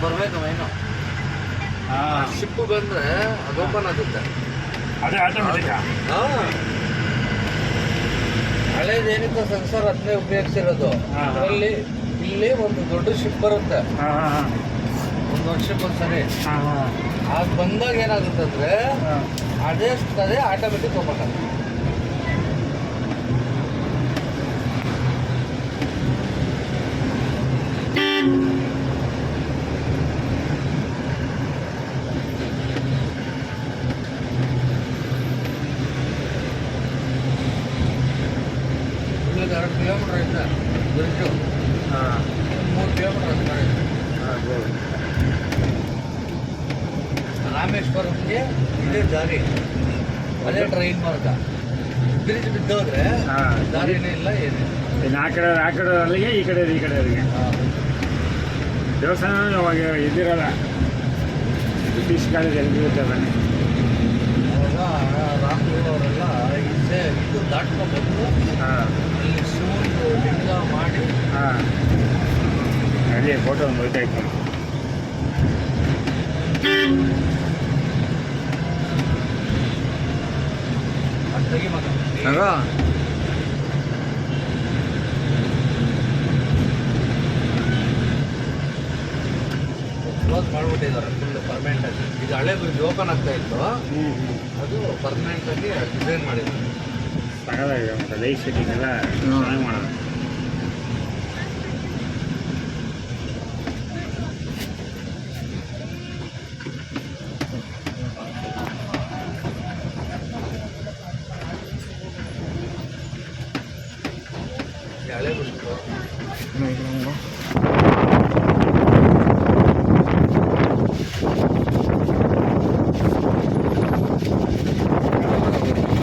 ಬರ್ಬೇಕು ಏನು ಶಿಪ್ ಬಂದ್ರೆ ಅದು ಓಪನ್ ಆಗುತ್ತೆ. ಅದೇ ಆಟೋಮೆಟಿಕ್. ಹಳೇದೇನಿತ್ತು ಸೆನ್ಸರ್ ಅದನ್ನೇ ಉಪಯೋಗಿಸಿರೋದು. ಅದರಲ್ಲಿ ಇಲ್ಲಿ ಒಂದು ದೊಡ್ಡ ಶಿಪ್ ಬರುತ್ತೆ, ಒಂದು ವರ್ಷಕ್ಕೆ ಒಂದ್ಸರಿ. ಅದು ಬಂದಾಗ ಏನಾಗುತ್ತೆ ಅಂದ್ರೆ ಅದೇ ಆಟೋಮೆಟಿಕ್ ಓಪನ್ ಆಗುತ್ತೆ. ಇಲ್ಲಿಂದ 2 ಕಿಲೋಮೀಟರ್ ಐತೆ ಬ್ರಿಡ್ಜು. 3 ಕಿಲೋಮೀಟರ್ ಐತೆ. ರಾಮೇಶ್ವರಂಗೆ ಇದೇ ದಾರಿ, ಅದೇ ಟ್ರೈನ್ ಮಾರ್ಗ. ಬ್ರಿಡ್ಜ್ ಬಿದ್ದೋದ್ರೆ ದಾರಿನೇ ಇಲ್ಲ, ಏನಿಲ್ಲ. ಆ ಕಡೆ ಅಲ್ಲಿಗೆ, ಈ ಕಡೆ ಅಲ್ಲಿಗೆ. ದೇವಸ್ಥಾನ ಅವಾಗ ಇದ್ದಿರಲ್ಲ, ಬ್ರಿಟಿಷ್ ಕಾಲದ ಎಲ್ಲಿರುತ್ತೆ ಬನ್ನಿ. ಅವಾಗ ರಾಮದೇವರೆಲ್ಲ ಇದು ದಾಟ್ಕೊಂಡ್ಬಂದು ಅಲ್ಲಿ ಶಿವಂದು ಲಿಂಗ ಮಾಡಿ ಅಲ್ಲಿ ಫೋಟೋ ಒಂದು ಹೋಯ್ತಾ ಇತ್ತು. ಅಷ್ಟಾಗಿ ಮಗ ಕ್ಲೋಸ್ ಮಾಡಿಬಿಟ್ಟಿದ್ದಾರೆ ಫುಲ್ ಪರ್ಮನೆಂಟ್ ಆಗಿ. ಈಗ ಹಳೆ ಬ್ರಿಡ್ಜ್ ಓಪನ್ ಆಗ್ತಾ ಇತ್ತು, ಅದು ಪರ್ಮನೆಂಟ್ ಆಗಿ ಡಿಸೈನ್ ಮಾಡಿದ್ರು. ತಗೋದಾಗಿದೆ ಮತ್ತು ಲೈಟ್ ಸೆಟ್ಟಿಂಗ್ ಎಲ್ಲ ಚೆನ್ನಾಗಿ ಮಾಡೋದು. ಹಳೆ ಬ್ರಿಡ್ಜ್